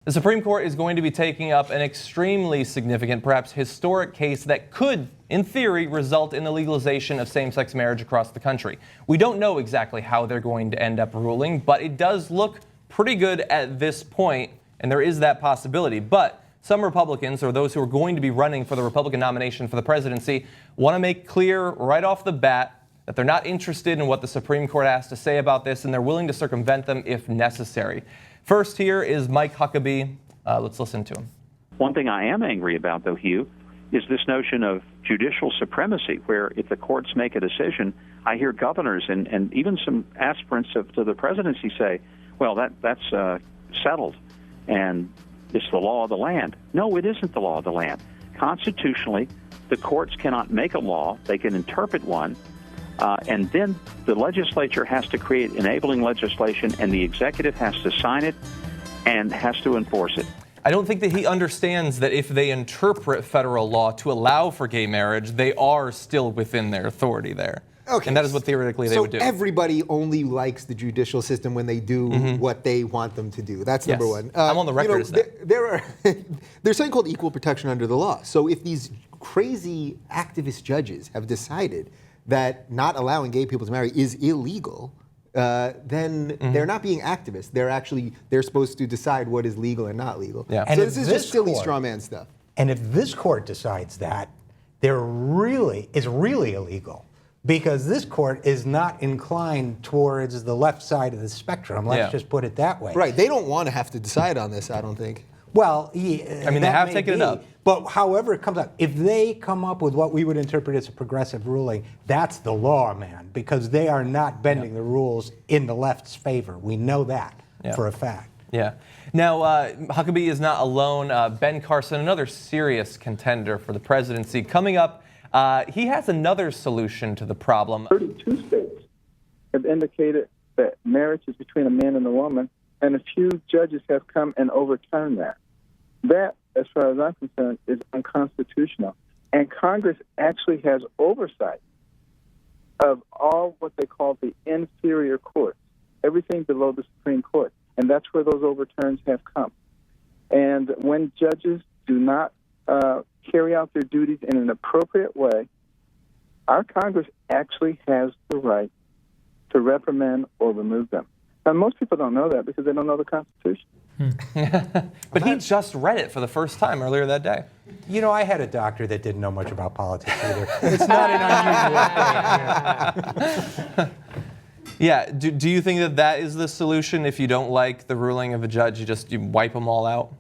The Supreme Court is going to be taking up an extremely significant, perhaps historic case that could, in theory, result in the legalization of same-sex marriage across the country. We don't know exactly how they're going to end up ruling, but it does look pretty good at this point, and there is that possibility. But some Republicans, or those who are going to be running for the Republican nomination for the presidency, want to make clear right off the bat that they're not interested in what the Supreme Court has to say about this, and they're willing to circumvent them if necessary. First here is Mike Huckabee. Let's listen to him. One thing I am angry about, though, Hugh, is this notion of judicial supremacy, where if the courts make a decision, I hear governors and even some aspirants to the presidency say, well, that's settled, and it's the law of the land. No, it isn't the law of the land. Constitutionally, the courts cannot make a law. They can interpret one. And then the legislature has to create enabling legislation, and the executive has to sign it and has to enforce it. I don't think that he understands that if they interpret federal law to allow for gay marriage, they are still within their authority there. Okay. And that is what theoretically they would do. So everybody only likes the judicial system when they do what they want them to do. That's number one. I'm on the record as that. There's something called equal protection under the law. So if these crazy activist judges have decided that not allowing gay people to marry is illegal, then they're not being activists. They're supposed to decide what is legal and not legal. Yeah. So this is just silly straw man stuff. And if this court decides that, it's really illegal, because this court is not inclined towards the left side of the spectrum. Let's just put it that way. Right. They don't want to have to decide on this, I don't think. Well, I mean, they have taken it up. But however it comes out, if they come up with what we would interpret as a progressive ruling, that's the law, man, because they are not bending the rules in the left's favor. We know that for a fact. Yeah. Now, Huckabee is not alone. Ben Carson, another serious contender for the presidency. Coming up, he has another solution to the problem. 32 states have indicated that marriage is between a man and a woman, and a few judges have come and overturned that. That, as far as I'm concerned, is unconstitutional. And Congress actually has oversight of all what they call the inferior courts, everything below the Supreme Court. And that's where those overturns have come. And when judges do not carry out their duties in an appropriate way, our Congress actually has the right to reprimand or remove them. And most people don't know that because they don't know the Constitution. But he just read it for the first time earlier that day. You know, I had a doctor that didn't know much about politics either. It's not an unusual thing. Yeah. Do you think that is the solution? If you don't like the ruling of a judge, you wipe them all out?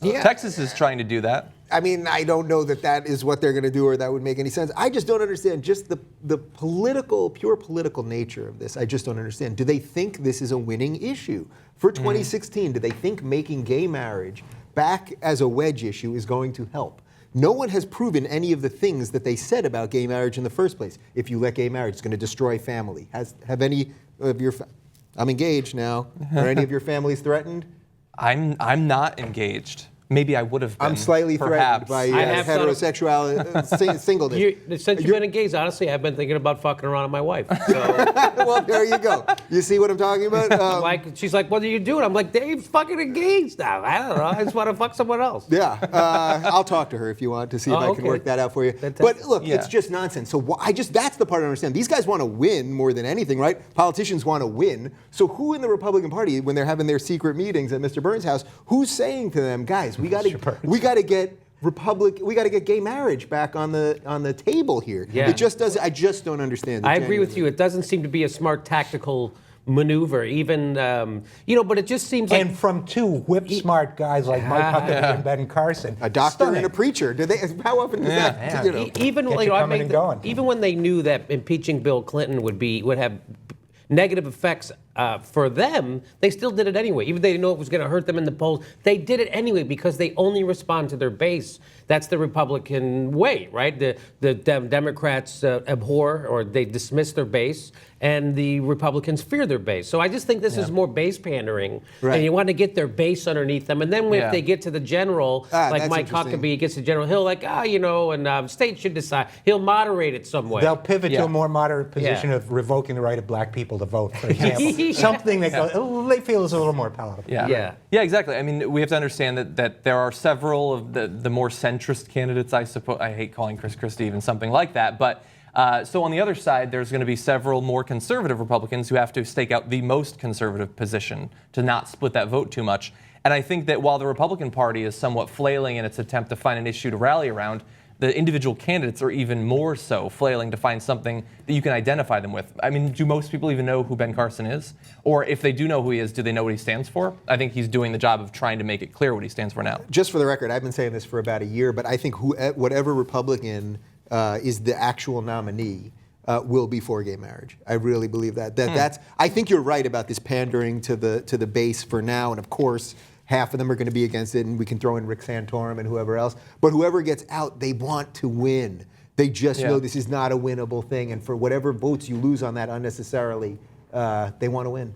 Yeah. Texas is trying to do that. I mean, I don't know that is what they're going to do or that would make any sense. I just don't understand just the pure political nature of this. I just don't understand. Do they think this is a winning issue? For 2016, do they think making gay marriage back as a wedge issue is going to help? No one has proven any of the things that they said about gay marriage in the first place. If you let gay marriage, it's going to destroy family. Have any of your... I'm engaged now. Are any of your families threatened? I'm not engaged. Maybe I would have been. I'm slightly perhaps. threatened by heterosexuality, singleness. Since you've been engaged, honestly, I've been thinking about fucking around with my wife. So. Well, there you go. You see what I'm talking about? She's like, what are you doing? I'm like, Dave's fucking engaged now. I don't know. I just want to fuck someone else. Yeah. I'll talk to her if you want to see if I can work that out for you. Fantastic. But look, it's just nonsense. So that's the part I don't understand. These guys want to win more than anything, right? Politicians want to win. So who in the Republican Party, when they're having their secret meetings at Mr. Burns' house, who's saying to them, guys, we got to get gay marriage back on the table here. Yeah. It just doesn't. I just don't understand. I agree with you. It doesn't seem to be a smart tactical maneuver, even but it just seems like. And from two whip-smart guys like Mike Huckabee and Ben Carson, a doctor and a preacher. How often does that? Even even when they knew that impeaching Bill Clinton would have negative effects for them, they still did it anyway. Even though they know it was going to hurt them in the polls, they did it anyway because they only respond to their base. That's the Republican way, right? The Democrats abhor or they dismiss their base, and the Republicans fear their base. So I just think this is more base pandering, and you want to get their base underneath them. And then if they get to the general, like Mike Huckabee gets to general, he'll and states should decide. He'll moderate it some way. They'll pivot to a more moderate position of revoking the right of black people to vote, for example. something that they feel is a little more palatable. Yeah. Yeah, exactly. I mean, we have to understand that there are several of the more centrist candidates, I suppose. I hate calling Chris Christie even something like that. But so on the other side, there's going to be several more conservative Republicans who have to stake out the most conservative position to not split that vote too much. And I think that while the Republican Party is somewhat flailing in its attempt to find an issue to rally around, the individual candidates are even more so flailing to find something that you can identify them with. I mean, do most people even know who Ben Carson is? Or if they do know who he is, do they know what he stands for? I think he's doing the job of trying to make it clear what he stands for now. Just for the record, I've been saying this for about a year, but I think whatever Republican is the actual nominee will be for gay marriage. I really believe that. That's. I think you're right about this pandering to the base for now, and of course, half of them are going to be against it, and we can throw in Rick Santorum and whoever else. But whoever gets out, they want to win. They just know this is not a winnable thing, and for whatever votes you lose on that unnecessarily, they want to win.